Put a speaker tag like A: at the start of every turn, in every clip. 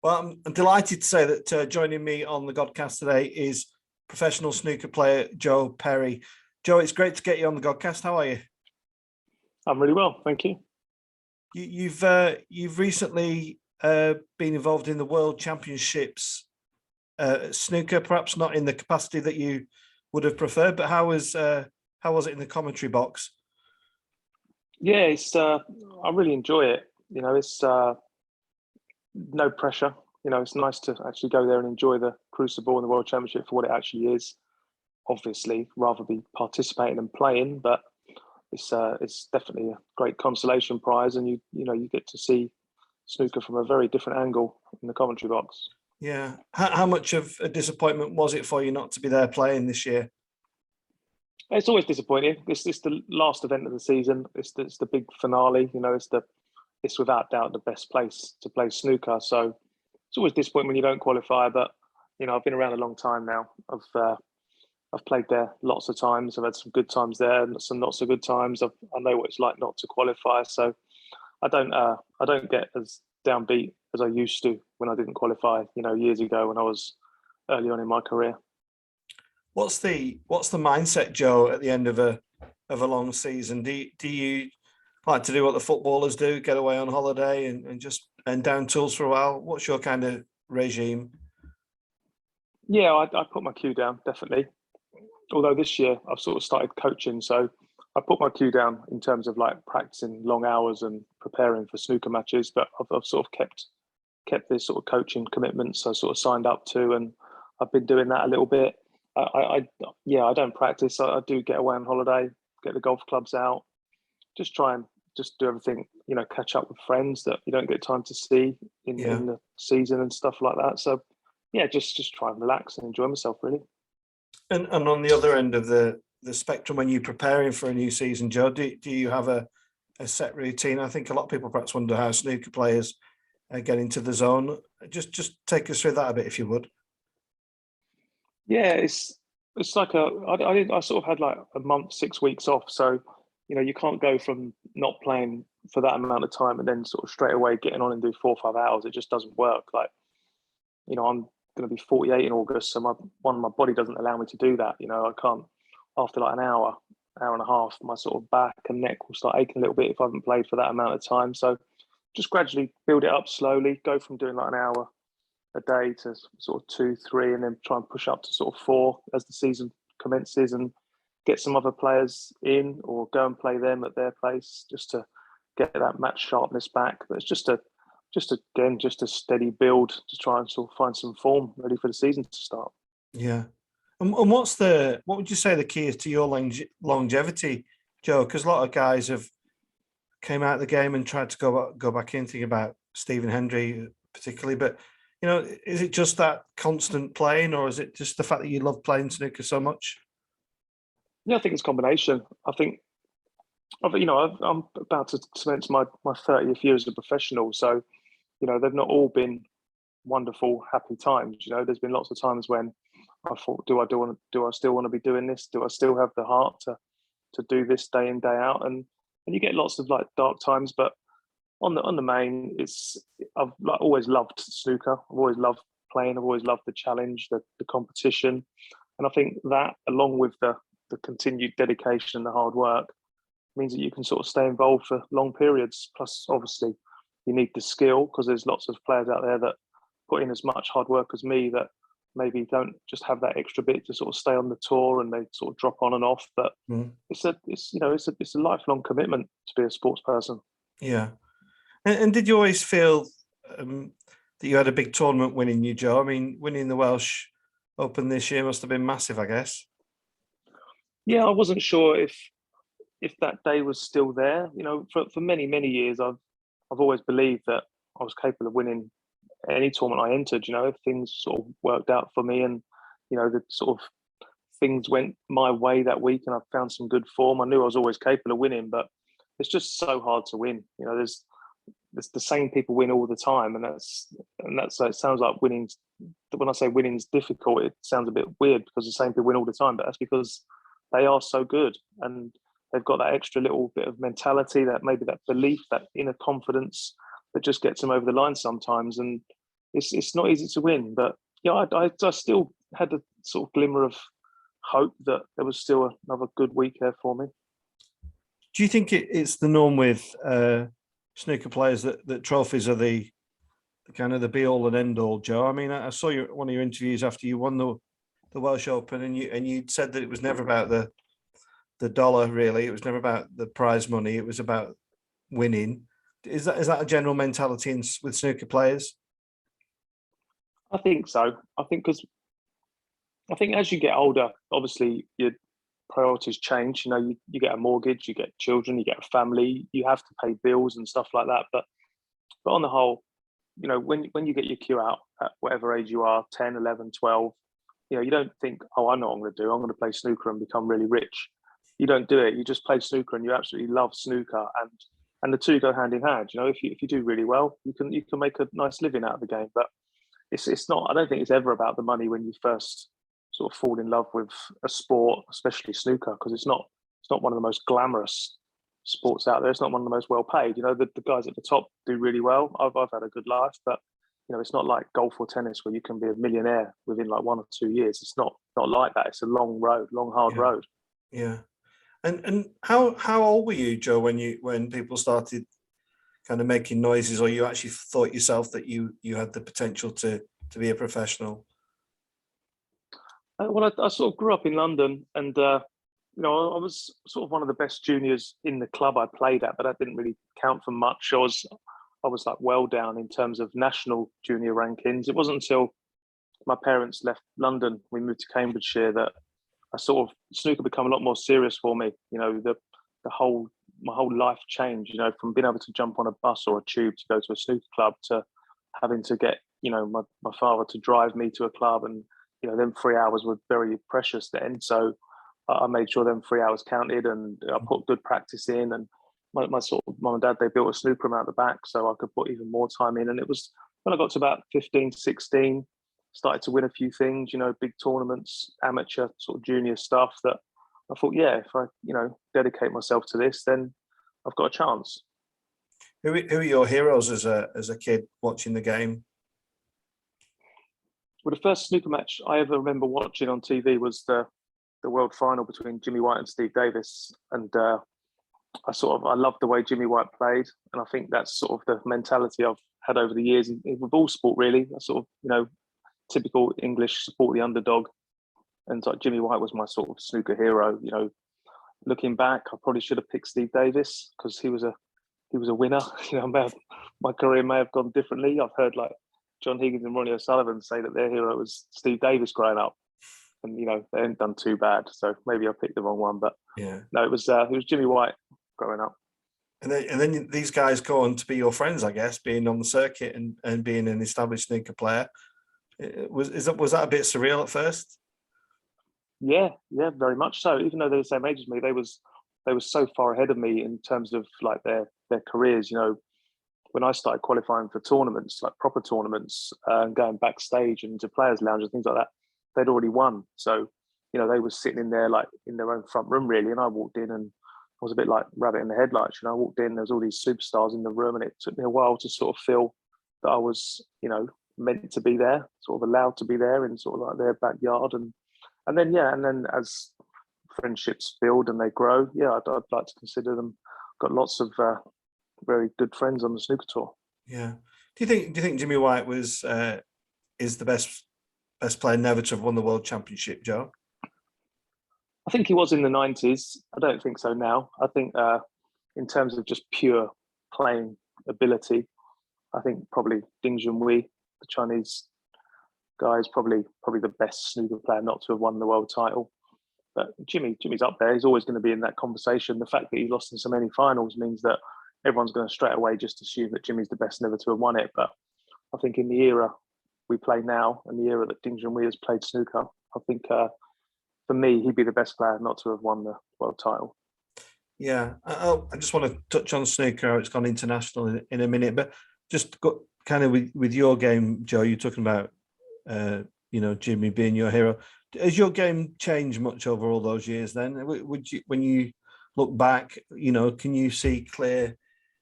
A: Well, I'm delighted to say that joining me on the Godcast today is professional snooker player Joe Perry. Joe, it's great to get you on the Godcast. How are you?
B: I'm really well, thank you.
A: You've recently been involved in the World Championships snooker, perhaps not in the capacity that you would have preferred, but how was it in the commentary box?
B: Yeah, it's I really enjoy it. It's no pressure. It's nice to actually go there and enjoy the Crucible and the World Championship for what it actually is. Obviously, rather be participating and playing, but it's definitely a great consolation prize, and you get to see snooker from a very different angle in the commentary box.
A: Yeah. How much of a disappointment was it for you not to be there playing this year?
B: It's always disappointing. It's the last event of the season. It's the big finale. It's without doubt the best place to play snooker. So it's always disappointing when you don't qualify. But I've been around a long time now. I've played there lots of times. I've had some good times there, and some not so good times. I know what it's like not to qualify. So I don't get as downbeat as I used to when I didn't qualify. Years ago when I was early on in my career.
A: What's the mindset, Joe, at the end of a long season? Do you like to do what the footballers do, get away on holiday and just down tools for a while? What's your kind of regime?
B: Yeah, I put my cue down, definitely. Although this year I've sort of started coaching, so I put my cue down in terms of like practicing long hours and preparing for snooker matches. But I've sort of kept this sort of coaching commitments I sort of signed up to, and I've been doing that a little bit. I don't practice. I do get away on holiday, get the golf clubs out, just try and just do everything, catch up with friends that you don't get time to see in the season and stuff like that. So yeah, just try and relax and enjoy myself, really.
A: And on the other end of the spectrum, when you're preparing for a new season, Joe, do you have a set routine? I think a lot of people perhaps wonder how snooker players get into the zone. Just take us through that a bit, if you would.
B: Yeah, it's like I sort of had like a month, 6 weeks off. So, you can't go from not playing for that amount of time and then sort of straight away getting on and do 4 or 5 hours. It just doesn't work. Like, I'm going to be 48 in August, so my body doesn't allow me to do that. I can't, after like an hour and a half, my sort of back and neck will start aching a little bit if I haven't played for that amount of time. So just gradually build it up slowly, go from doing like an hour a day to sort of 2, 3, and then try and push up to sort of 4 as the season commences, and get some other players in or go and play them at their place just to get that match sharpness back. But it's just a steady build to try and sort of find some form ready for the season to start.
A: Yeah. And what would you say the key is to your longevity, Joe? Because a lot of guys have came out of the game and tried to go back in, thinking about Stephen Hendry particularly, but is it just that constant playing, or is it just the fact that you love playing snooker so much?
B: Yeah, I think it's a combination. I think, I'm about to commence my 30th year as a professional. So, they've not all been wonderful, happy times. There's been lots of times when I thought, do I still want to be doing this? Do I still have the heart to do this day in, day out? And you get lots of like dark times, but on the main, I've always loved snooker. I've always loved playing. I've always loved the challenge, the competition, and I think that, along with the continued dedication and the hard work, means that you can sort of stay involved for long periods. Plus, obviously, you need the skill, because there's lots of players out there that put in as much hard work as me that maybe don't just have that extra bit to sort of stay on the tour, and they sort of drop on and off. But it's a lifelong commitment to be a sports person.
A: Yeah. And did you always feel that you had a big tournament winning you, Joe? I mean, winning the Welsh Open this year must have been massive, I guess.
B: Yeah, I wasn't sure if that day was still there. For many, many years, I've always believed that I was capable of winning any tournament I entered. If things sort of worked out for me, and the sort of things went my way that week, and I found some good form, I knew I was always capable of winning. But it's just so hard to win. There's the same people win all the time, and that's it sounds like winning. When I say winning's difficult, it sounds a bit weird because the same people win all the time, but that's because they are so good, and they've got that extra little bit of mentality, that maybe that belief, that inner confidence that just gets them over the line sometimes. And it's not easy to win. But yeah, I still had a sort of glimmer of hope that there was still another good week there for me.
A: Do you think it's the norm with snooker players that trophies are the kind of the be all and end all, Joe? I mean, I saw one of your interviews after you won the Welsh Open, and you said that it was never about the dollar, really. It was never about the prize money. It was about winning. Is that a general mentality with snooker players?
B: I think so. I think as you get older, obviously your priorities change. You know, you get a mortgage, you get children, you get a family, you have to pay bills and stuff like that. But on the whole, you know, when you get your cue out at whatever age you are, 10, 11, 12, you know, you don't think, oh, I know what I'm going to do. I'm going to play snooker and become really rich. You don't do it. You just play snooker and you absolutely love snooker, and the two go hand in hand. You know, if you do really well, you can make a nice living out of the game. But it's not. I don't think it's ever about the money when you first sort of fall in love with a sport, especially snooker, because it's not one of the most glamorous sports out there. It's not one of the most well paid. You know, the guys at the top do really well. I've had a good life, but you know, it's not like golf or tennis where you can be a millionaire within like 1 or 2 years. It's not like that. It's a long road, long hard road.
A: Yeah. And how old were you, Joe, when people started kind of making noises, or you actually thought yourself that you had the potential to be a professional?
B: Well, I sort of grew up in London, and you know, I was sort of one of the best juniors in the club I played at, but that didn't really count for much. I was like well down in terms of national junior rankings. It wasn't until my parents left London, we moved to Cambridgeshire, that snooker become a lot more serious for me. You know, my whole life changed. You know, from being able to jump on a bus or a tube to go to a snooker club to having to get, you know, my father to drive me to a club, and you know, them 3 hours were very precious then. So I made sure them 3 hours counted, and I put good practice in. And my sort of mum and dad, they built a snooker room out the back, so I could put even more time in. And it was when I got to about 15, 16, started to win a few things, you know, big tournaments, amateur sort of junior stuff, that I thought, yeah, if I, you know, dedicate myself to this, then I've got a chance.
A: Who are your heroes as a kid watching the game?
B: Well, the first snooker match I ever remember watching on TV was the world final between Jimmy White and Steve Davis. And I loved the way Jimmy White played. And I think that's sort of the mentality I've had over the years with all sport, really. I sort of, you know, typical English, support the underdog. And like Jimmy White was my sort of snooker hero. You know, looking back, I probably should have picked Steve Davis because he was a winner. You know, my career may have gone differently. I've heard like John Higgins and Ronnie O'Sullivan say that their hero was Steve Davis growing up, and you know, they hadn't done too bad. So maybe I picked the wrong one, but
A: yeah,
B: no, it was Jimmy White growing up.
A: And then these guys go on to be your friends, I guess, being on the circuit and being an established snooker player. Was that a bit surreal at first?
B: Yeah, very much so. Even though they're the same age as me, they was so far ahead of me in terms of like their careers. You know, when I started qualifying for tournaments, like proper tournaments, and going backstage and to players' lounge and things like that, they'd already won. So, you know, they were sitting in there like in their own front room, really. And I walked in and I was a bit like rabbit in the headlights. You know, I walked in, there's all these superstars in the room, and it took me a while to sort of feel that I was, you know, meant to be there, sort of allowed to be there in sort of like their backyard. And then as friendships build and they grow, yeah, I'd like to consider them. Got lots of very good friends on the snooker tour.
A: Yeah. Do you think Jimmy White is the best player never to have won the World Championship, Joe?
B: I think he was in the 90s. I don't think so now. I think in terms of just pure playing ability, I think probably Ding Junhui, the Chinese guy, is probably the best snooker player not to have won the world title. But Jimmy's up there. He's always going to be in that conversation. The fact that he lost in so many finals means that everyone's going to straight away just assume that Jimmy's the best never to have won it. But I think in the era we play now, and the era that Ding Junhui has played snooker, I think for me, he'd be the best player not to have won the world title.
A: Yeah, I just want to touch on snooker, how it's gone international in a minute, but just got kind of with your game, Joe, you're talking about, you know, Jimmy being your hero. Has your game changed much over all those years then? Would you, when you look back, you know, can you see clear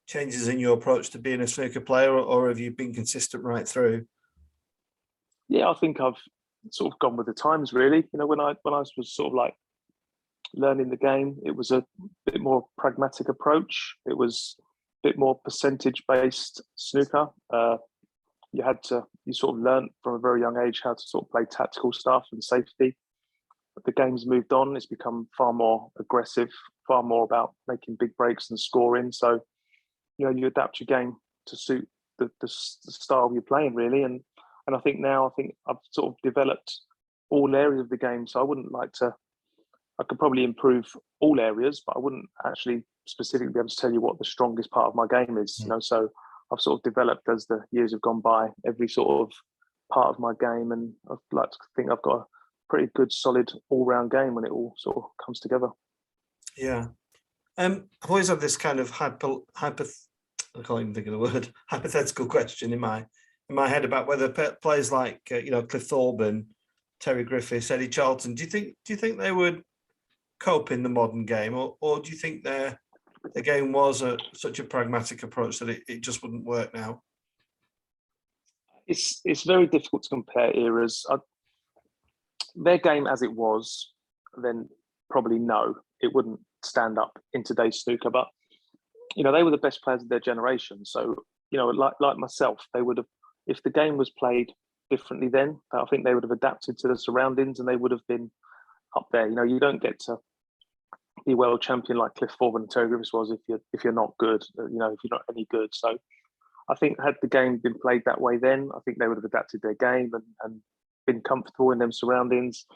A: changes in your approach to being a snooker player, or have you been consistent right through?
B: Yeah, I think I've sort of gone with the times, really. You know, when I was sort of like learning the game, it was a bit more pragmatic approach. It was a bit more percentage based snooker. You sort of learn from a very young age how to sort of play tactical stuff and safety. But the game's moved on. It's become far more aggressive, far more about making big breaks and scoring. So, you know, you adapt your game to suit the style you're playing, really. And I think now, I think I've sort of developed all areas of the game. So I wouldn't like to, I could probably improve all areas, but I wouldn't actually specifically be able to tell you what the strongest part of my game is. You know, so I've sort of developed as the years have gone by every sort of part of my game, and I'd like to think I've got a pretty good, solid, all-round game when it all sort of comes together.
A: Yeah. I've always had this kind of I can't even think of the word, hypothetical question in my head about whether players like Cliff Thorburn, Terry Griffiths, Eddie Charlton, do you think they would cope in the modern game, or do you think their game was such a pragmatic approach that it just wouldn't work now?
B: It's very difficult to compare eras. Their game as it was, then probably no, it wouldn't stand up in today's snooker. But you know, they were the best players of their generation. So you know, like myself, they would have, if the game was played differently then, I think they would have adapted to the surroundings and they would have been up there. You know, you don't get to be world champion like Cliff Thorburn and Terry Griffiths was if you're not good. You know, if you're not any good. So I think had the game been played that way then, I think they would have adapted their game and been comfortable in them surroundings.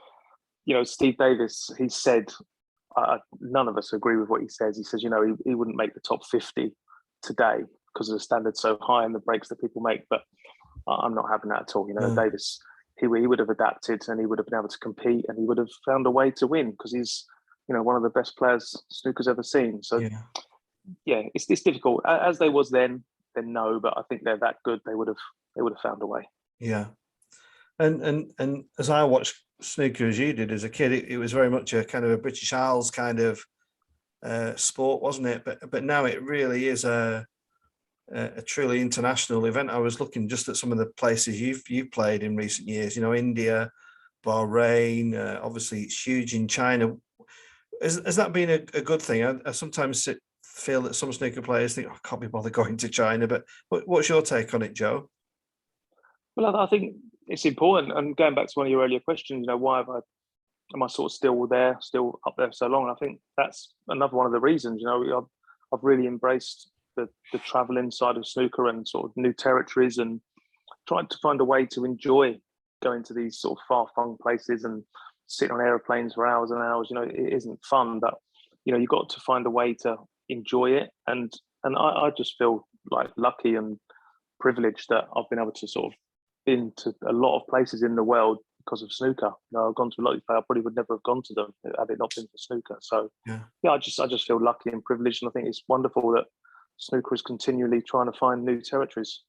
B: You know, Steve Davis, he said, none of us agree with what he says. He says, you know, he wouldn't make the top 50 today because of the standards so high and the breaks that people make. But I'm not having that at all. You know, Davis, he would have adapted and he would have been able to compete and he would have found a way to win because he's, you know, one of the best players snooker's ever seen. So, yeah, it's difficult. As they was then no, but I think they're that good. They would have found a way.
A: Yeah. And as I watched snooker as you did as a kid, it was very much a kind of a British Isles kind of sport, wasn't it? But now it really is a truly international event. I was looking just at some of the places you've played in recent years. You know, India, Bahrain. Obviously, it's huge in China. Has that been a good thing? I sometimes feel that some snooker players think, I can't be bothered going to China. But what's your take on it, Joe?
B: Well, I think it's important. And going back to one of your earlier questions, you know, why am I sort of still up there so long? And I think that's another one of the reasons. You know, I've really embraced the traveling side of snooker and sort of new territories and tried to find a way to enjoy going to these sort of far-flung places and sitting on airplanes for hours and hours. You know, it isn't fun, but you know, you've got to find a way to enjoy it. And I just feel like lucky and privileged that I've been able to sort of been to a lot of places in the world because of snooker. You know, I've gone to a lot of places I probably would never have gone to them had it not been for snooker. So yeah, I just feel lucky and privileged, and I think it's wonderful that snooker is continually trying to find new territories.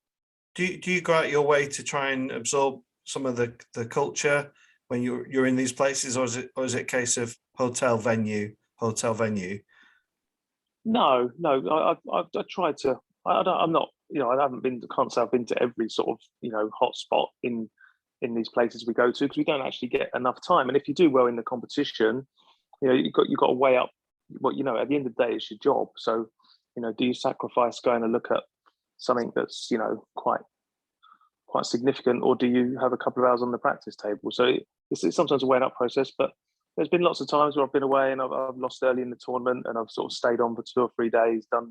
A: Do you go out your way to try and absorb some of the culture when you're in these places, or is it a case of hotel venue?
B: No, I tried to. I'm not. You know, I haven't been. Can't say I've been to every sort of hot spot in these places we go to because we don't actually get enough time. And if you do well in the competition, you know, you've got to weigh up what at the end of the day, it's your job. So, you know, do you sacrifice going to look at something that's quite significant, or do you have a couple of hours on the practice table? So it's sometimes a weighing up process, but there's been lots of times where I've been away and I've lost early in the tournament and I've sort of stayed on for 2 or 3 days, done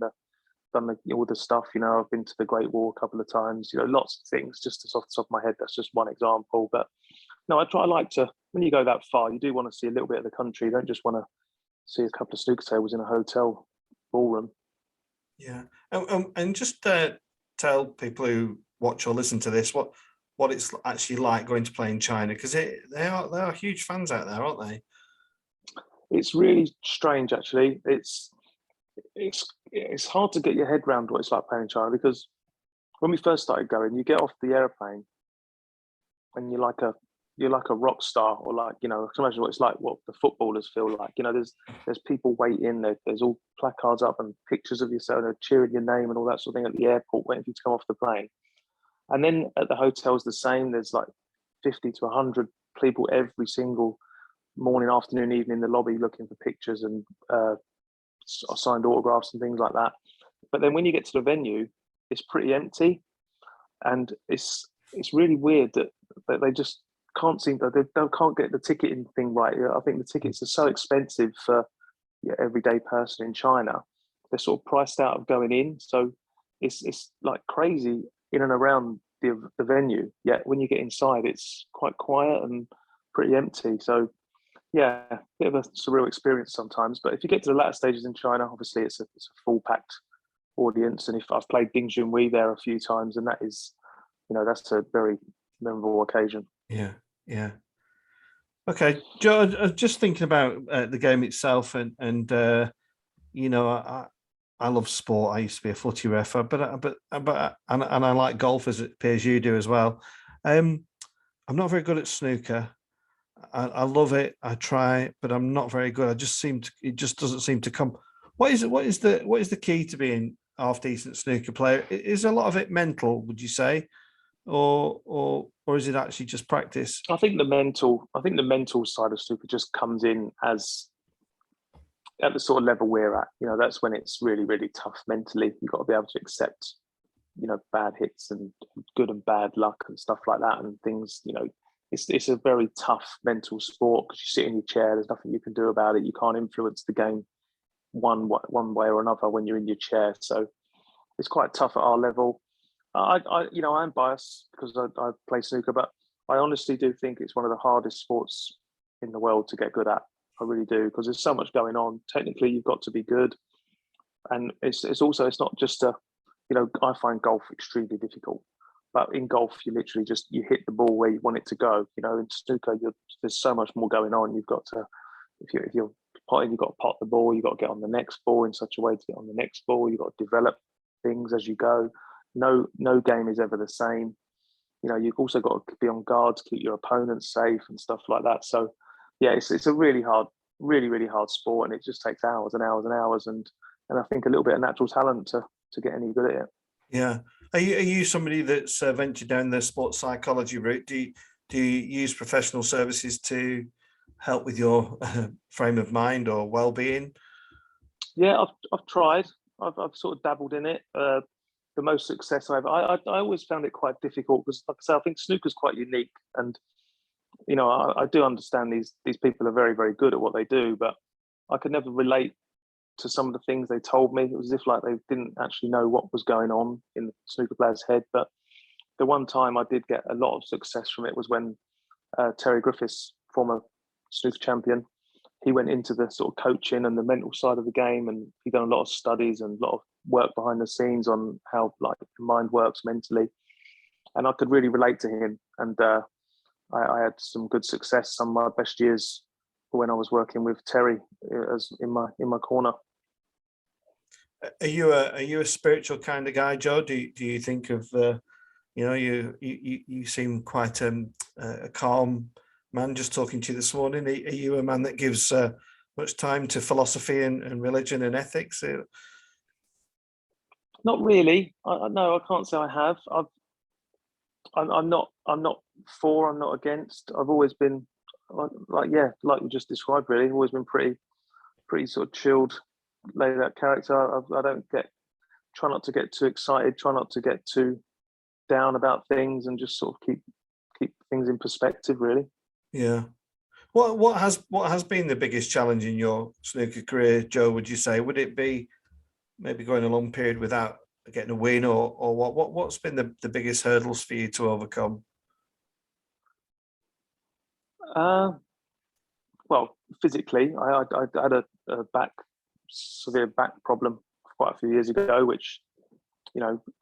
B: all the stuff. You know, I've been to the Great Wall a couple of times. You know, lots of things. Just off the top of my head, that's just one example. But no, I like to. When you go that far, you do want to see a little bit of the country. You don't just want to see a couple of snooker tables in a hotel ballroom.
A: Yeah, and just tell people who watch or listen to this what it's actually like going to play in China, because they are huge fans out there, aren't they?
B: It's really strange, actually. It's hard to get your head around what it's like playing in China, because when we first started going, you get off the airplane and you're like a rock star, or I can imagine what it's like, what the footballers feel like. You know, there's people waiting, there's all placards up and pictures of yourself, cheering your name and all that sort of thing at the airport, waiting for you to come off the plane. And then at the hotels, the same. There's like 50 to 100 people every single morning, afternoon, evening in the lobby looking for pictures and signed autographs and things like that. But then when you get to the venue, it's pretty empty, and it's really weird that they just can't can't get the ticketing thing right. I think the tickets are so expensive for your everyday person in China. They're sort of priced out of going in, so it's like crazy in and around the venue. Yet when you get inside, it's quite quiet and pretty empty. So yeah, bit of a surreal experience sometimes. But if you get to the latter stages in China, obviously it's a full packed audience. And if I've played Ding Junhui there a few times, and that is, that's a very memorable occasion.
A: Yeah, yeah. Okay, Joe, I was just thinking about the game itself, and I love sport. I used to be a footy ref, but I like golf, as it appears you do as well. I'm not very good at snooker. I love it. I try, but I'm not very good. It just doesn't seem to come. What is the key to being half decent snooker player? Is a lot of it mental, would you say, or is it actually just practice?
B: I think the mental side of snooker just comes in as at the sort of level we're at. That's when it's really, really tough mentally. You've got to be able to accept, bad hits and good and bad luck and stuff like that, and things. It's a very tough mental sport because you sit in your chair. There's nothing you can do about it. You can't influence the game one way or another when you're in your chair. So it's quite tough at our level. I'm biased because I play snooker, but I honestly do think it's one of the hardest sports in the world to get good at. I really do, because there's so much going on. Technically, you've got to be good, and it's not just I find golf extremely difficult. But in golf, you literally you hit the ball where you want it to go. In snooker, there's so much more going on. You've got to, if you're potting, you've got to pot the ball. You've got to get on the next ball in such a way to get on the next ball. You've got to develop things as you go. No game is ever the same. You've also got to be on guard to keep your opponents safe and stuff like that. So, yeah, it's a really hard, really, really hard sport, and it just takes hours and hours and hours, and I think a little bit of natural talent to get any good at it.
A: Yeah. Are you somebody that's ventured down the sports psychology route? Do you use professional services to help with your frame of mind or well-being?
B: Yeah, I've tried. I've sort of dabbled in it. The most success I always found it quite difficult because, like I say, I think snooker's quite unique, and I do understand these people are very, very good at what they do, but I could never relate to some of the things they told me. It was as if like they didn't actually know what was going on in the snooker player's head. But the one time I did get a lot of success from it was when Terry Griffiths, former snooker champion, he went into the sort of coaching and the mental side of the game, and he done a lot of studies and a lot of work behind the scenes on how like the mind works mentally. And I could really relate to him, and I had some good success. Some of my best years when I was working with Terry as in my corner.
A: Are you a spiritual kind of guy, Joe? Do you think of you seem quite a calm man just talking to you this morning? Are you a man that gives much time to philosophy and religion and ethics?
B: Not really. No, I can't say I have. I'm not for. I'm not against. I've always been like you just described. Really, I've always been pretty sort of chilled, laid out character. I don't try not to get too excited. Try not to get too down about things, and just sort of keep things in perspective. Really.
A: Yeah. What has been the biggest challenge in your snooker career, Joe? Would you say? Would it be maybe going a long period without getting a win, or what's been the biggest hurdles for you to overcome?
B: Well, physically, I had a severe back problem quite a few years ago, which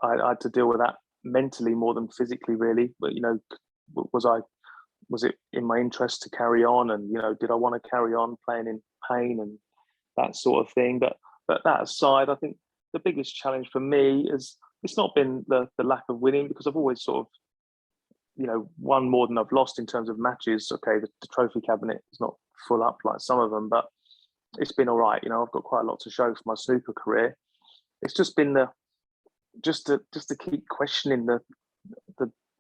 B: I had to deal with that mentally more than physically, really. But was it in my interest to carry on, and did I want to carry on playing in pain and that sort of thing? But that aside, I think the biggest challenge for me is it's not been the lack of winning, because I've always sort of won more than I've lost in terms of matches. Okay, the trophy cabinet is not full up like some of them, but it's been all right. I've got quite a lot to show for my snooker career. It's just been just to keep questioning the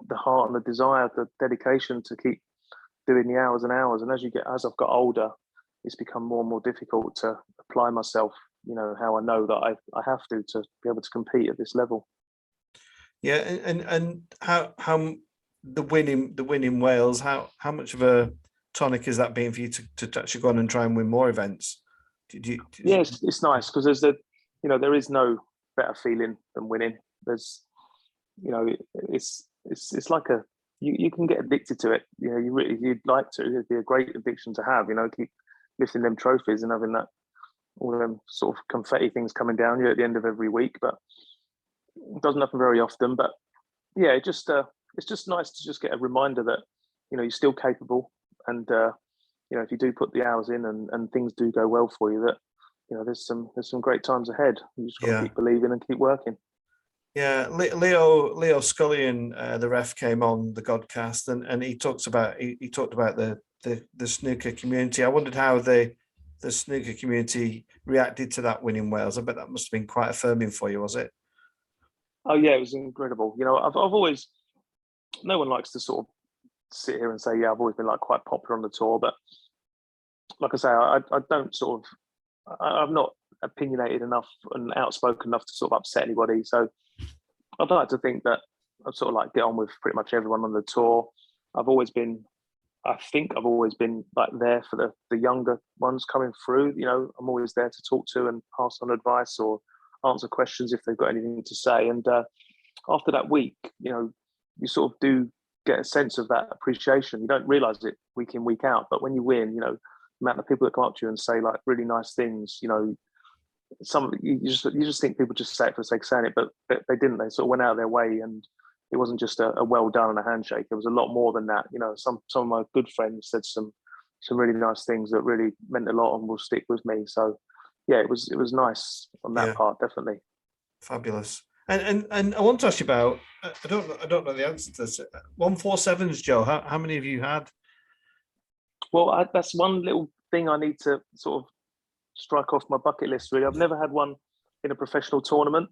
B: the heart and the desire, the dedication to keep doing the hours and hours. And as I've got older, it's become more and more difficult to apply myself, how I know that I have to be able to compete at this level.
A: Yeah, and how the winning Wales, how much of a tonic is that being for you to actually go on and try and win more events?
B: Yes, it's nice because there is no better feeling than winning. There's, it's like you can get addicted to it. You'd like to. It'd be a great addiction to have. Keep lifting them trophies and having that all them sort of confetti things coming down you at the end of every week. But it doesn't happen very often. But yeah, it's just nice to just get a reminder that you're still capable, and if you do put the hours in and things do go well for you, that there's some great times ahead. You just got to keep believing and keep working.
A: Yeah, Leo Scullion, the ref, came on the Godcast and he talked about the snooker community. I wondered how the snooker community reacted to that win in Wales. I bet that must have been quite affirming for you, was it?
B: Oh yeah, it was incredible. I've always, no one likes to sort of sit here and say, yeah, I've always been like quite popular on the tour, but like I say, I don't sort of, I'm not opinionated enough and outspoken enough to sort of upset anybody. So I'd like to think that I sort of like get on with pretty much everyone on the tour. I think I've always been like there for the younger ones coming through. I'm always there to talk to and pass on advice or answer questions if they've got anything to say. And after that week, you sort of do get a sense of that appreciation. You don't realise it week in, week out, but when you win, the amount of people that come up to you and say like really nice things, you just think people just say it for the sake of saying it, but they didn't. They sort of went out of their way, and it wasn't just a well done and a handshake. It was a lot more than that. Some of my good friends said some really nice things that really meant a lot and will stick with me. So yeah, it was nice on that part, definitely.
A: Fabulous. And I want to ask you about, I don't know the answer to this. 147s, Joe. How many have you had?
B: Well, that's one little thing I need to sort of strike off my bucket list. Really, I've never had one in a professional tournament.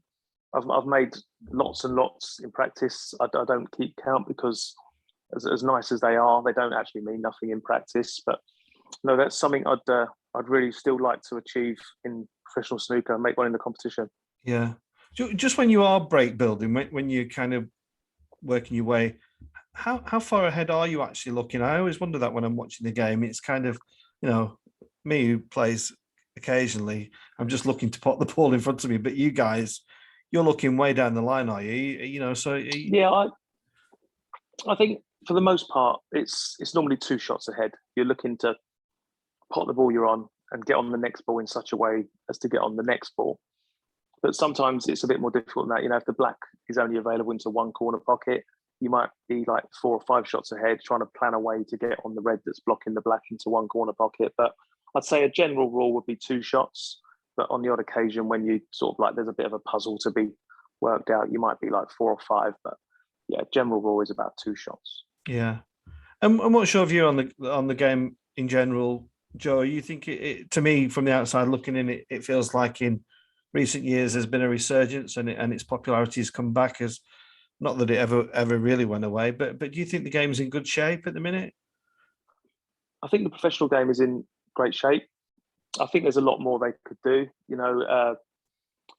B: I've made lots and lots in practice. I don't keep count because as nice as they are, they don't actually mean nothing in practice. But no, that's something I'd really still like to achieve in professional snooker and make one in the competition.
A: Yeah. Just when you are break building, when you're kind of working your way, how far ahead are you actually looking? I always wonder that when I'm watching the game. It's kind of, me who plays occasionally, I'm just looking to put the ball in front of me. But you guys, you're looking way down the line, are you?
B: Yeah, I think for the most part, it's normally 2 shots ahead. You're looking to pot the ball you're on and get on the next ball in such a way as to get on the next ball. But sometimes it's a bit more difficult than that. If the black is only available into one corner pocket, you might be like 4 or 5 shots ahead trying to plan a way to get on the red that's blocking the black into one corner pocket. But I'd say a general rule would be 2 shots. But on the odd occasion, when you sort of like there's a bit of a puzzle to be worked out, you might be like 4 or 5. But yeah, general rule is about 2 shots.
A: Yeah. And what's your view on the game in general, Joe? You think it to me from the outside looking in, it feels like in recent years there's been a resurgence and its popularity has come back, as not that it ever really went away, but do you think the game's in good shape at the minute?
B: I think the professional game is in great shape. I think there's a lot more they could do, but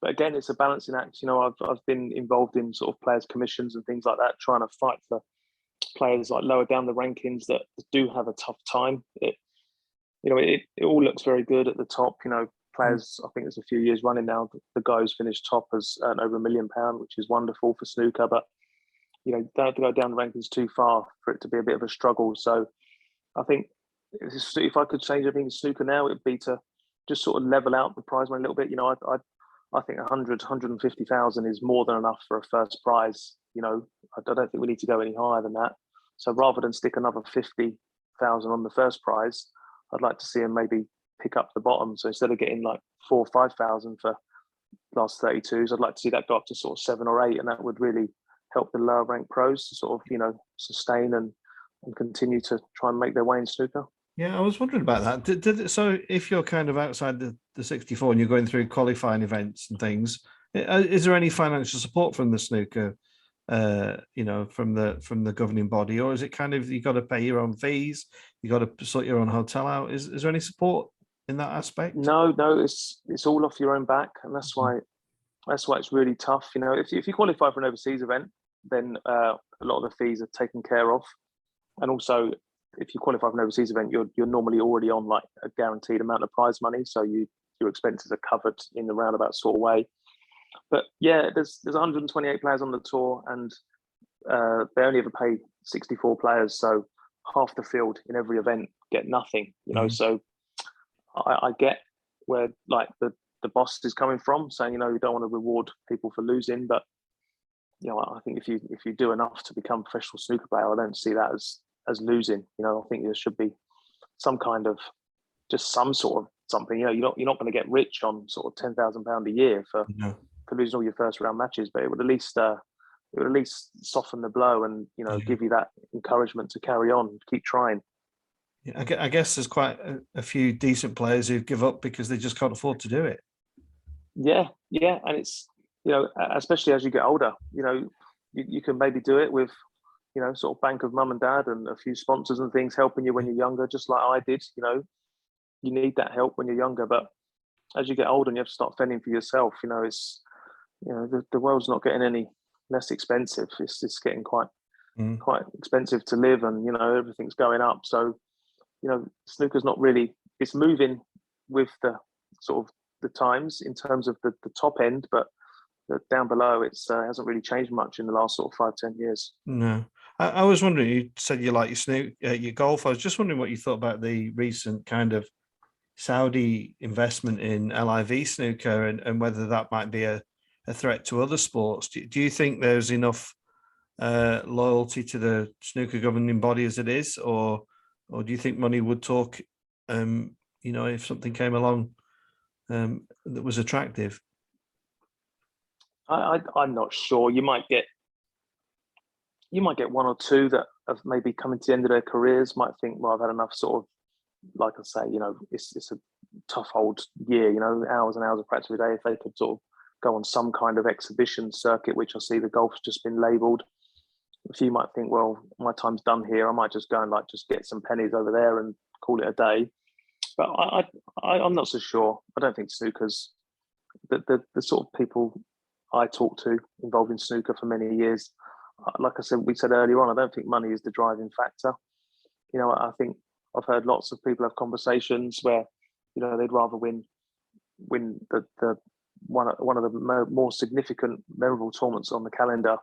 B: again, it's a balancing act. I've been involved in sort of players' commissions and things like that, trying to fight for players like lower down the rankings that do have a tough time. It all looks very good at the top. Players, I think there's a few years running now, the guy who's finished top has earned over £1 million, which is wonderful for snooker. But don't have to go down the rankings too far for it to be a bit of a struggle. So I think if I could change everything in snooker now, it'd be to just sort of level out the prize money a little bit. I think 150,000 is more than enough for a first prize. I don't think we need to go any higher than that. So rather than stick another 50,000 on the first prize, I'd like to see them maybe pick up the bottom. So instead of getting like 4,000 or 5,000 for last 32s, I'd like to see that go up to sort of 7 or 8, and that would really help the lower ranked pros to sort of sustain and continue to try and make their way in snooker.
A: Yeah, I was wondering about that. So if you're kind of outside the 64 and you're going through qualifying events and things, is there any financial support from the snooker from the governing body, or is it kind of you got to pay your own fees, you got to sort your own hotel out? Is there any support in that aspect?
B: No, it's all off your own back, and that's why it's really tough. If you qualify for an overseas event, then a lot of the fees are taken care of, and also if you qualify for an overseas event, you're normally already on like a guaranteed amount of prize money, so your expenses are covered in the roundabout sort of way. But yeah, there's 128 players on the tour, and they only ever pay 64 players, so half the field in every event get nothing. So I get where like the boss is coming from, saying you don't want to reward people for losing, but I think if you do enough to become a professional snooker player, I don't see that as losing. I think there should be some kind of just some sort of something. You're not going to get rich on sort of £10,000 a year for losing all your first round matches, but it would at least soften the blow and give you that encouragement to carry on, keep trying.
A: I guess there's quite a few decent players who give up because they just can't afford to do it.
B: Yeah, and it's especially as you get older, you can maybe do it with sort of bank of mum and dad and a few sponsors and things helping you when you're younger, just like I did. You need that help when you're younger, but as you get older and you have to start fending for yourself, it's the world's not getting any less expensive. It's getting quite expensive to live, and everything's going up. So snooker's not really, it's moving with the sort of the times in terms of the top end, but down below it's hasn't really changed much in the last sort of 5-10 years.
A: No, I was wondering, you said you like your golf. I was just wondering what you thought about the recent kind of Saudi investment in LIV snooker, and whether that might be a threat to other sports. Do you think there's enough loyalty to the snooker governing body as it is, or do you think money would talk? If something came along that was attractive.
B: I'm not sure. You might get one or two that have maybe coming to the end of their careers, might think, well, I've had enough, sort of, like I say, it's a tough old year, hours and hours of practice every day. If they could sort of go on some kind of exhibition circuit, which I see the golf's just been labelled, a few might think, well, my time's done here. I might just go and just get some pennies over there and call it a day. But I'm not so sure. I don't think snooker's the sort of people I talk to involved in snooker for many years. Like we said earlier on, I don't think money is the driving factor. I think I've heard lots of people have conversations where they'd rather win the one of the more significant, memorable tournaments on the calendar,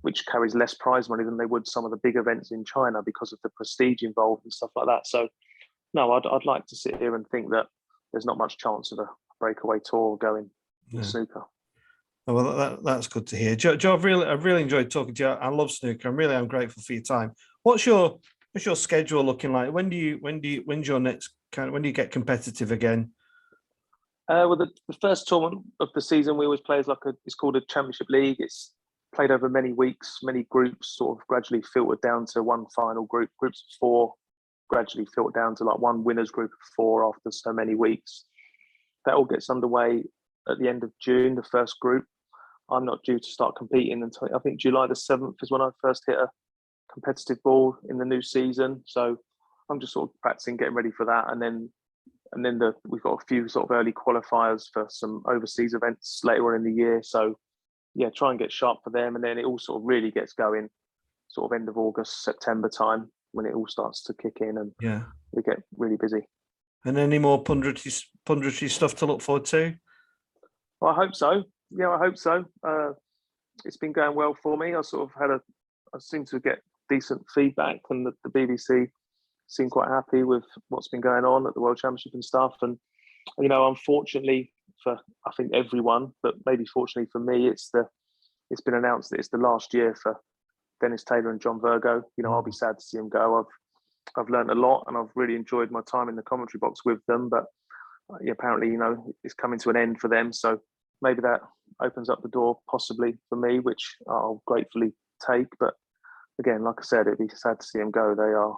B: which carries less prize money than they would some of the big events in China because of the prestige involved and stuff like that. So no, I'd like to sit here and think that there's not much chance of a breakaway tour going in snooker.
A: Oh, well, that's good to hear, Joe. I've really enjoyed talking to you. I love snooker. I'm grateful for your time. What's your schedule looking like? When's your next when do you get competitive again?
B: Well, the first tournament of the season we always play is it's called a Championship League. It's played over many weeks, many groups, sort of gradually filtered down to one final group. Groups of 4 gradually filtered down to one winners group of 4 after so many weeks. That all gets underway at the end of June, the first group. I'm not due to start competing until I think July the 7th is when I first hit a competitive ball in the new season. So I'm just sort of practicing, getting ready for that. And then we've got a few sort of early qualifiers for some overseas events later on in the year. So yeah, try and get sharp for them. And then it all sort of really gets going sort of end of August, September time, when it all starts to kick in and we get really busy.
A: And any more punditry stuff to look forward to?
B: Well, I hope so. Yeah, I hope so. It's been going well for me. I seem to get decent feedback, and the BBC seem quite happy with what's been going on at the World Championship and stuff. And unfortunately for I think everyone, but maybe fortunately for me, it's been announced that it's the last year for Dennis Taylor and John Virgo. I'll be sad to see him go. I've learned a lot, and I've really enjoyed my time in the commentary box with them. But apparently, it's coming to an end for them. So maybe that opens up the door possibly for me, which I'll gratefully take. But again, like I said, it'd be sad to see them go. They are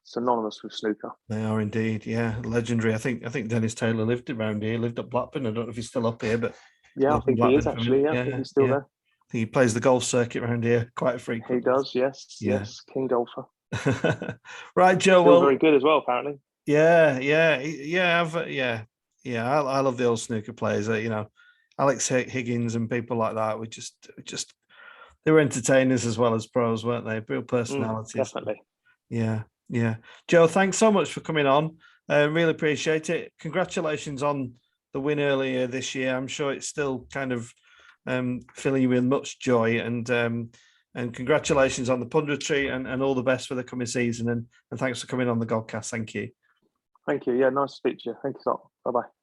B: synonymous with snooker.
A: They are indeed, yeah, legendary. I think Dennis Taylor lived around here, lived at Blackburn. I don't know if he's still up here, but
B: yeah, I think he is actually. Yeah, I think he's still there.
A: He plays the golf circuit around here quite frequently.
B: He does, yes,
A: Yeah.
B: yes, king golfer.
A: Right, Joe.
B: Still
A: Well,
B: very good as well, apparently.
A: yeah. I love the old snooker players. Alex Higgins and people like that. We just they were entertainers as well as pros, weren't they? Real personalities.
B: Definitely.
A: Yeah, yeah. Joe, thanks so much for coming on. Really appreciate it. Congratulations on the win earlier this year. I'm sure it's still kind of filling you with much joy, and congratulations on the punditry, and all the best for the coming season. And thanks for coming on the Godcast. Thank you.
B: Thank you. Yeah, nice to speak to you. Thank you a lot. Bye bye.